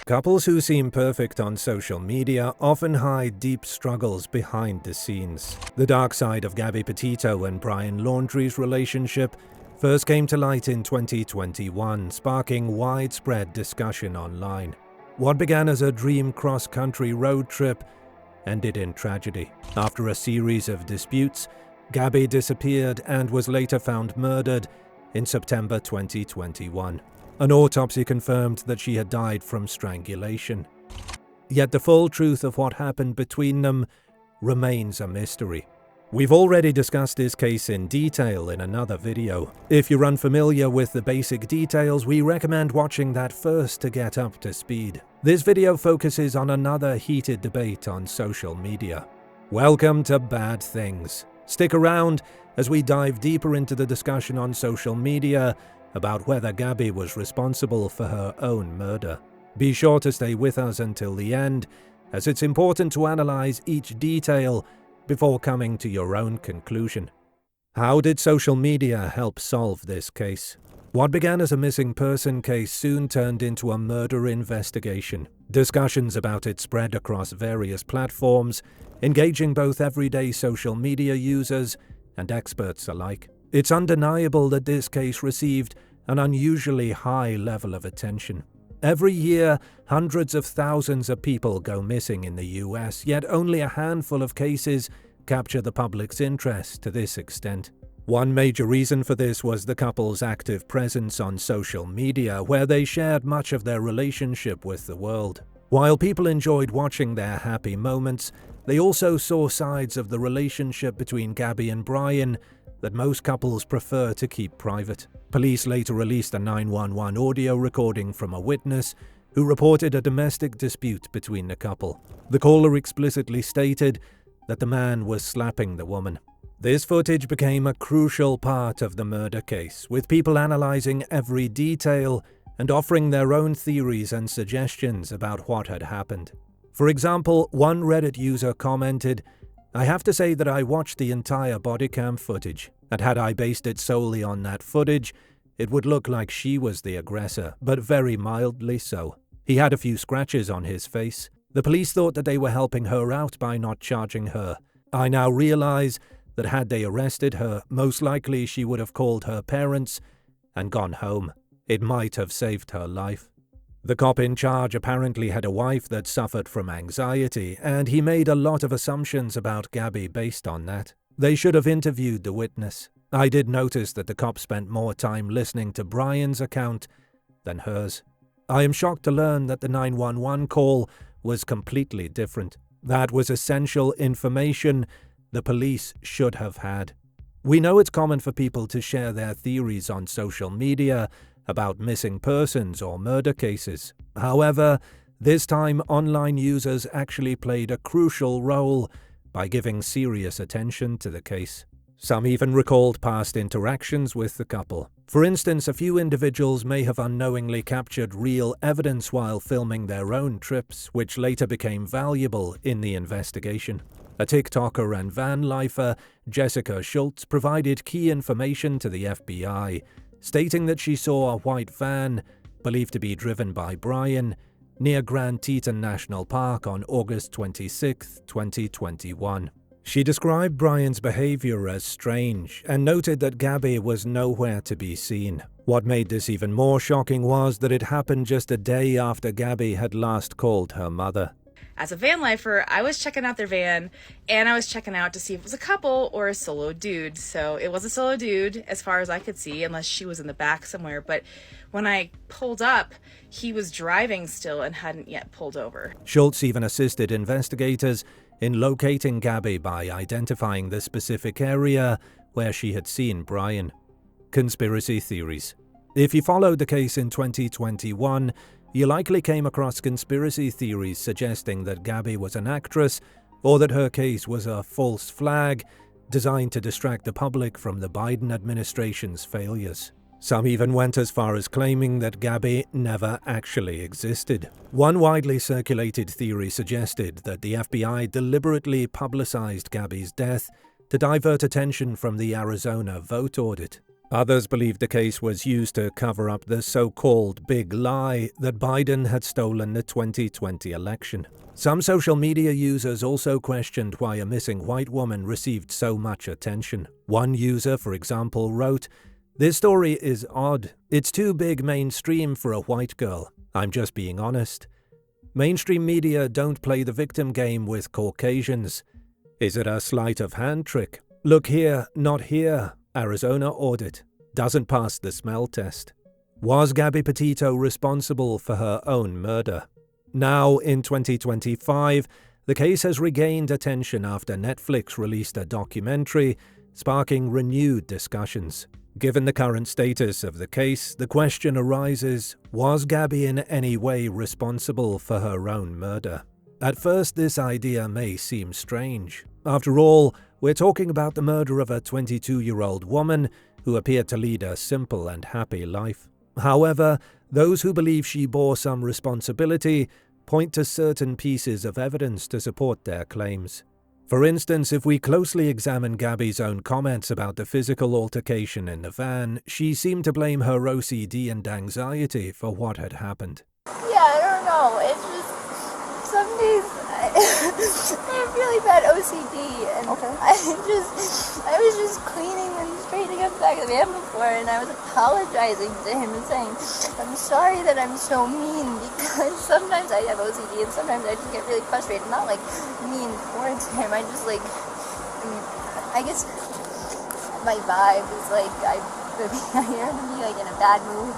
Couples who seem perfect on social media often hide deep struggles behind the scenes. The dark side of Gabby Petito and Brian Laundrie's relationship first came to light in 2021, sparking widespread discussion online. What began as a dream cross-country road trip ended in tragedy. After a series of disputes, Gabby disappeared and was later found murdered in September 2021. An autopsy confirmed that she had died from strangulation. Yet the full truth of what happened between them remains a mystery. We've already discussed this case in detail in another video. If you're unfamiliar with the basic details, we recommend watching that first to get up to speed. This video focuses on another heated debate on social media. Welcome to Bad Things. Stick around as we dive deeper into the discussion on social media about whether Gabby was responsible for her own murder. Be sure to stay with us until the end, as it's important to analyze each detail before coming to your own conclusion. How did social media help solve this case? What began as a missing person case soon turned into a murder investigation. Discussions about it spread across various platforms, engaging both everyday social media users and experts alike. It's undeniable that this case received an unusually high level of attention. Every year, hundreds of thousands of people go missing in the US, yet only a handful of cases capture the public's interest to this extent. One major reason for this was the couple's active presence on social media, where they shared much of their relationship with the world. While people enjoyed watching their happy moments, they also saw sides of the relationship between Gabby and Brian that most couples prefer to keep private. Police later released a 911 audio recording from a witness who reported a domestic dispute between the couple. The caller explicitly stated that the man was slapping the woman. This footage became a crucial part of the murder case, with people analyzing every detail and offering their own theories and suggestions about what had happened. For example, one Reddit user commented, "I have to say that I watched the entire body cam footage, and had I based it solely on that footage, it would look like she was the aggressor, but very mildly so. He had a few scratches on his face. The police thought that they were helping her out by not charging her. I now realize that had they arrested her, most likely she would have called her parents and gone home. It might have saved her life." The cop in charge apparently had a wife that suffered from anxiety, and he made a lot of assumptions about Gabby based on that. They should have interviewed the witness. I did notice that the cop spent more time listening to Brian's account than hers. I am shocked to learn that the 911 call was completely different. That was essential information the police should have had. We know it's common for people to share their theories on social media about missing persons or murder cases. However, this time online users actually played a crucial role by giving serious attention to the case. Some even recalled past interactions with the couple. For instance, a few individuals may have unknowingly captured real evidence while filming their own trips, which later became valuable in the investigation. A TikToker and van lifer, Jessica Schultz, provided key information to the FBI, stating that she saw a white van, believed to be driven by Brian, near Grand Teton National Park on August 26, 2021. She described Brian's behavior as strange and noted that Gabby was nowhere to be seen. What made this even more shocking was that it happened just a day after Gabby had last called her mother. As a van lifer, I was checking out their van, and I was checking out to see if it was a couple or a solo dude. So it was a solo dude, as far as I could see, unless she was in the back somewhere. But when I pulled up, he was driving still and hadn't yet pulled over. Schultz even assisted investigators in locating Gabby by identifying the specific area where she had seen Brian. Conspiracy theories. If you followed the case in 2021, you likely came across conspiracy theories suggesting that Gabby was an actress or that her case was a false flag designed to distract the public from the Biden administration's failures. Some even went as far as claiming that Gabby never actually existed. One widely circulated theory suggested that the FBI deliberately publicized Gabby's death to divert attention from the Arizona vote audit. Others believe the case was used to cover up the so-called big lie that Biden had stolen the 2020 election. Some social media users also questioned why a missing white woman received so much attention. One user, for example, wrote, "This story is odd. It's too big mainstream for a white girl. I'm just being honest. Mainstream media don't play the victim game with Caucasians. Is it a sleight of hand trick? Look here, not here. Arizona audit. Doesn't pass the smell test." Was Gabby Petito responsible for her own murder? Now, in 2025, the case has regained attention after Netflix released a documentary, sparking renewed discussions. Given the current status of the case, the question arises, was Gabby in any way responsible for her own murder? At first, this idea may seem strange. After all, we're talking about the murder of a 22-year-old woman who appeared to lead a simple and happy life. However, those who believe she bore some responsibility point to certain pieces of evidence to support their claims. For instance, if we closely examine Gabby's own comments about the physical altercation in the van, she seemed to blame her OCD and anxiety for what had happened. Yeah, I don't know. It's just some days I have really bad OCD, and I was just cleaning and straightening up the back of the van before, and I was apologizing to him and saying, "I'm sorry that I'm so mean," because sometimes I have OCD and sometimes I just get really frustrated. Not like mean towards him. I just I guess my vibe is like I'm gonna be like in a bad mood.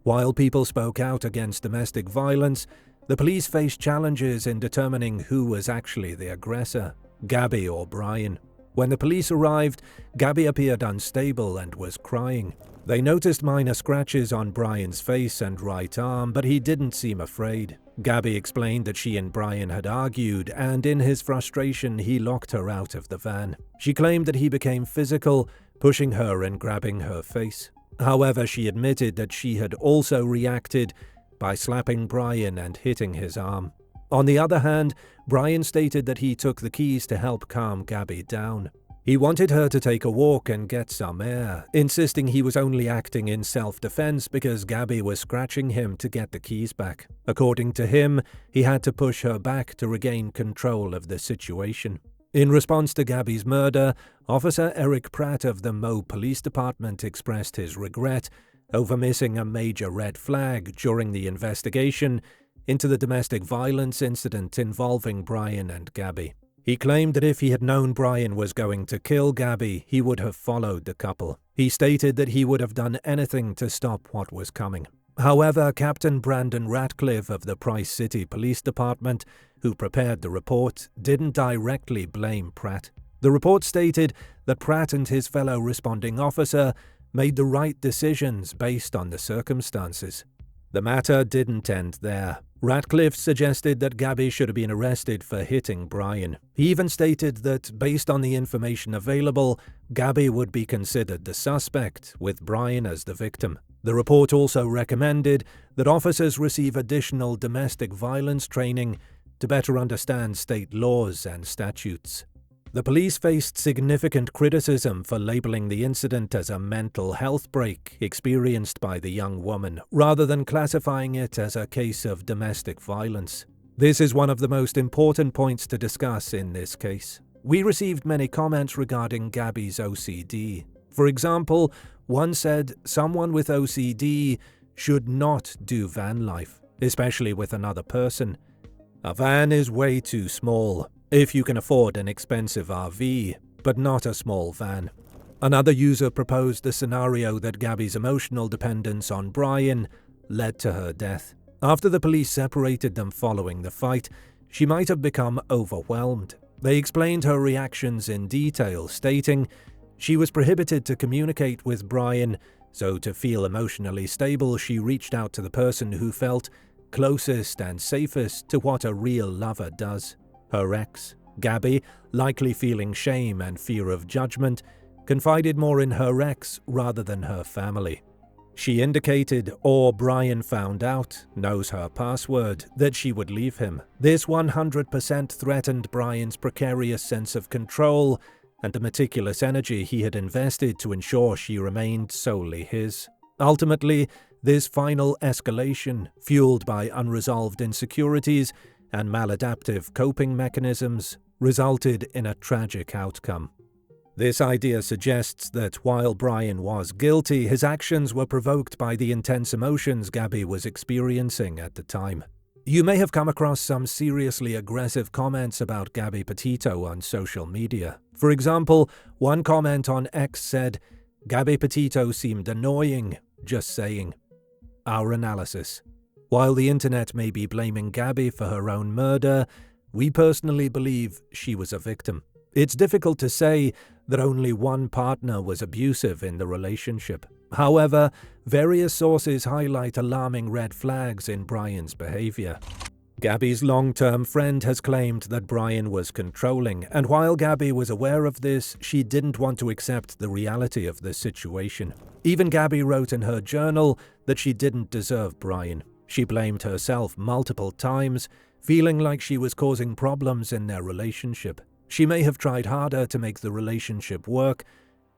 While people spoke out against domestic violence, the police faced challenges in determining who was actually the aggressor, Gabby or Brian. When the police arrived, Gabby appeared unstable and was crying. They noticed minor scratches on Brian's face and right arm, but he didn't seem afraid. Gabby explained that she and Brian had argued, and in his frustration, he locked her out of the van. She claimed that he became physical, pushing her and grabbing her face. However, she admitted that she had also reacted by slapping Brian and hitting his arm. On the other hand, Brian stated that he took the keys to help calm Gabby down. He wanted her to take a walk and get some air, insisting he was only acting in self-defense because Gabby was scratching him to get the keys back. According to him, he had to push her back to regain control of the situation. In response to Gabby's murder, Officer Eric Pratt of the Mo Police Department expressed his regret over missing a major red flag during the investigation into the domestic violence incident involving Brian and Gabby. He claimed that if he had known Brian was going to kill Gabby, he would have followed the couple. He stated that he would have done anything to stop what was coming. However, Captain Brandon Ratcliffe of the Price City Police Department, who prepared the report, didn't directly blame Pratt. The report stated that Pratt and his fellow responding officer made the right decisions based on the circumstances. The matter didn't end there. Ratcliffe suggested that Gabby should have been arrested for hitting Brian. He even stated that, based on the information available, Gabby would be considered the suspect, with Brian as the victim. The report also recommended that officers receive additional domestic violence training to better understand state laws and statutes. The police faced significant criticism for labeling the incident as a mental health break experienced by the young woman, rather than classifying it as a case of domestic violence. This is one of the most important points to discuss in this case. We received many comments regarding Gabby's OCD. For example, one said someone with OCD should not do van life, especially with another person. A van is way too small. If you can afford an expensive RV, but not a small van. Another user proposed the scenario that Gabby's emotional dependence on Brian led to her death. After the police separated them following the fight, she might have become overwhelmed. They explained her reactions in detail, stating she was prohibited to communicate with Brian, so to feel emotionally stable, she reached out to the person who felt closest and safest to what a real lover does. Her ex, Gabby, likely feeling shame and fear of judgment, confided more in her ex rather than her family. She indicated, or Brian found out, knows her password, that she would leave him. This 100% threatened Brian's precarious sense of control and the meticulous energy he had invested to ensure she remained solely his. Ultimately, this final escalation, fueled by unresolved insecurities and maladaptive coping mechanisms, resulted in a tragic outcome. This idea suggests that while Brian was guilty, his actions were provoked by the intense emotions Gabby was experiencing at the time. You may have come across some seriously aggressive comments about Gabby Petito on social media. For example, one comment on X said, "Gabby Petito seemed annoying, just saying." Our analysis. While the internet may be blaming Gabby for her own murder, we personally believe she was a victim. It's difficult to say that only one partner was abusive in the relationship. However, various sources highlight alarming red flags in Brian's behavior. Gabby's long-term friend has claimed that Brian was controlling, and while Gabby was aware of this, she didn't want to accept the reality of the situation. Even Gabby wrote in her journal that she didn't deserve Brian. She blamed herself multiple times, feeling like she was causing problems in their relationship. She may have tried harder to make the relationship work,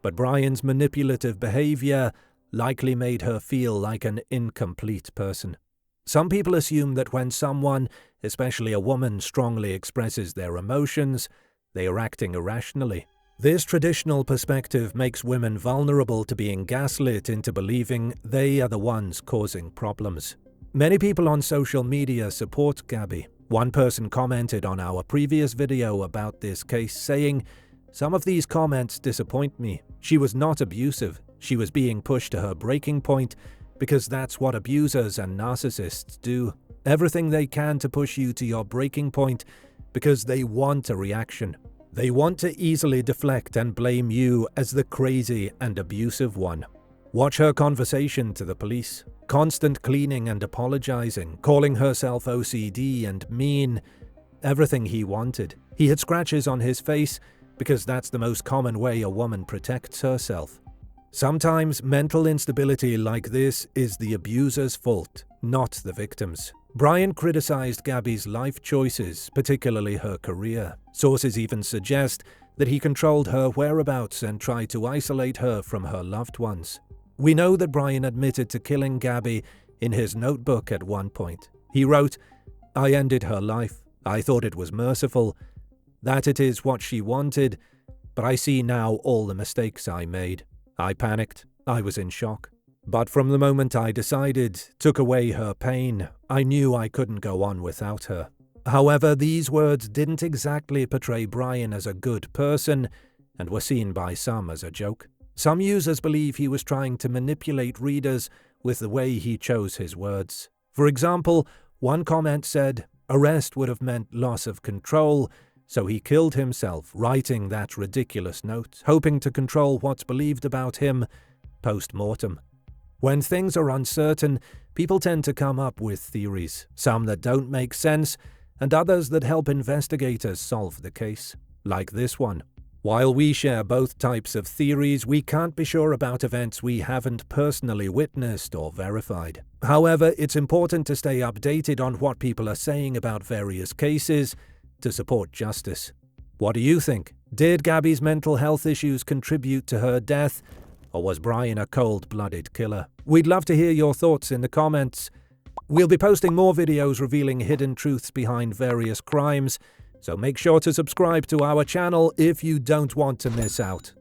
but Brian's manipulative behavior likely made her feel like an incomplete person. Some people assume that when someone, especially a woman, strongly expresses their emotions, they are acting irrationally. This traditional perspective makes women vulnerable to being gaslit into believing they are the ones causing problems. Many people on social media support Gabby. One person commented on our previous video about this case saying, "Some of these comments disappoint me. She was not abusive. She was being pushed to her breaking point because that's what abusers and narcissists do. Everything they can to push you to your breaking point because they want a reaction. They want to easily deflect and blame you as the crazy and abusive one." Watch her conversation to the police. Constant cleaning and apologizing, calling herself OCD and mean. Everything he wanted. He had scratches on his face because that's the most common way a woman protects herself. Sometimes mental instability like this is the abuser's fault, not the victim's. Brian criticized Gabby's life choices, particularly her career. Sources even suggest that he controlled her whereabouts and tried to isolate her from her loved ones. We know that Brian admitted to killing Gabby in his notebook at one point. He wrote, "I ended her life. I thought it was merciful, that it is what she wanted, but I see now all the mistakes I made. I panicked. I was in shock. But from the moment I decided, took away her pain, I knew I couldn't go on without her." However, these words didn't exactly portray Brian as a good person and were seen by some as a joke. Some users believe he was trying to manipulate readers with the way he chose his words. For example, one comment said, "Arrest would have meant loss of control, so he killed himself, writing that ridiculous note, hoping to control what's believed about him post-mortem." When things are uncertain, people tend to come up with theories, some that don't make sense, and others that help investigators solve the case, like this one. While we share both types of theories, we can't be sure about events we haven't personally witnessed or verified. However, it's important to stay updated on what people are saying about various cases to support justice. What do you think? Did Gabby's mental health issues contribute to her death, or was Brian a cold-blooded killer? We'd love to hear your thoughts in the comments. We'll be posting more videos revealing hidden truths behind various crimes, so make sure to subscribe to our channel if you don't want to miss out.